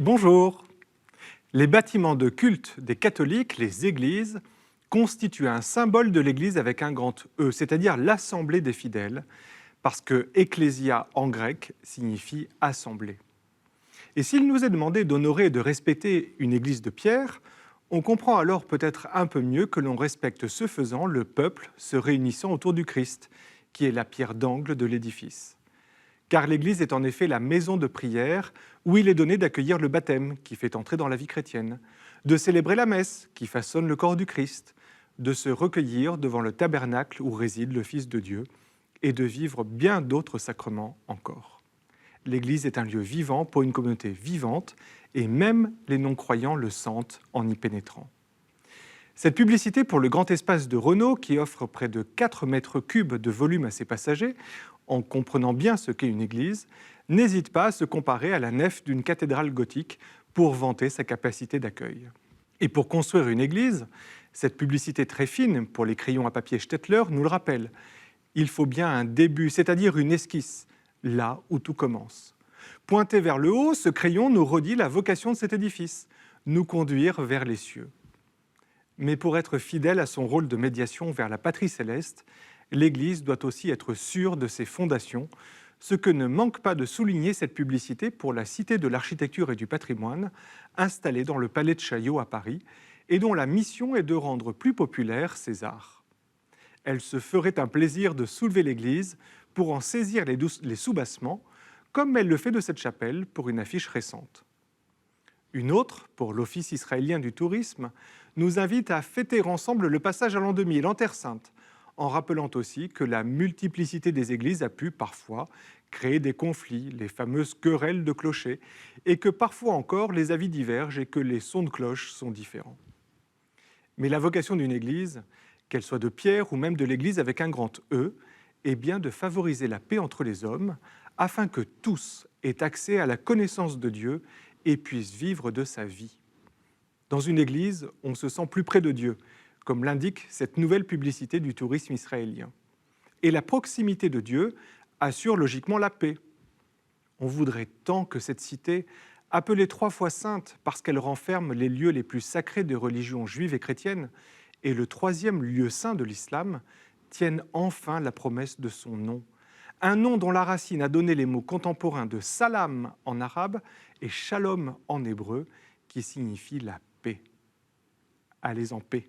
Bonjour. Les bâtiments de culte des catholiques, les églises, constituent un symbole de l'Église avec un grand E, c'est-à-dire l'assemblée des fidèles, parce que ecclésia en grec signifie assemblée. Et s'il nous est demandé d'honorer et de respecter une église de pierre, on comprend alors peut-être un peu mieux que l'on respecte ce faisant le peuple se réunissant autour du Christ, qui est la pierre d'angle de l'édifice. Car l'Église est en effet la maison de prière où il est donné d'accueillir le baptême qui fait entrer dans la vie chrétienne, de célébrer la messe qui façonne le corps du Christ, de se recueillir devant le tabernacle où réside le Fils de Dieu et de vivre bien d'autres sacrements encore. L'Église est un lieu vivant pour une communauté vivante et même les non-croyants le sentent en y pénétrant. Cette publicité pour le grand espace de Renault, qui offre près de 4 mètres cubes de volume à ses passagers, en comprenant bien ce qu'est une église, n'hésite pas à se comparer à la nef d'une cathédrale gothique pour vanter sa capacité d'accueil. Et pour construire une église, cette publicité très fine pour les crayons à papier Stettler nous le rappelle. Il faut bien un début, c'est-à-dire une esquisse, là où tout commence. Pointé vers le haut, ce crayon nous redit la vocation de cet édifice, nous conduire vers les cieux. Mais pour être fidèle à son rôle de médiation vers la patrie céleste, l'Église doit aussi être sûre de ses fondations, ce que ne manque pas de souligner cette publicité pour la Cité de l'Architecture et du Patrimoine, installée dans le Palais de Chaillot à Paris, et dont la mission est de rendre plus populaire ces arts. Elle se ferait un plaisir de soulever l'Église pour en saisir les soubassements, comme elle le fait de cette chapelle pour une affiche récente. Une autre, pour l'Office israélien du tourisme, nous invite à fêter ensemble le passage à l'an 2000 en Terre Sainte, en rappelant aussi que la multiplicité des églises a pu parfois créer des conflits, les fameuses querelles de clochers, et que parfois encore les avis divergent et que les sons de cloche sont différents. Mais la vocation d'une église, qu'elle soit de pierre ou même de l'église avec un grand E, est bien de favoriser la paix entre les hommes, afin que tous aient accès à la connaissance de Dieu et puissent vivre de sa vie. Dans une église, on se sent plus près de Dieu, comme l'indique cette nouvelle publicité du tourisme israélien. Et la proximité de Dieu assure logiquement la paix. On voudrait tant que cette cité, appelée 3 fois sainte parce qu'elle renferme les lieux les plus sacrés des religions juives et chrétiennes, et le 3e lieu saint de l'islam, tienne enfin la promesse de son nom. Un nom dont la racine a donné les mots contemporains de salam en arabe et shalom en hébreu, qui signifie la paix. Allez en paix.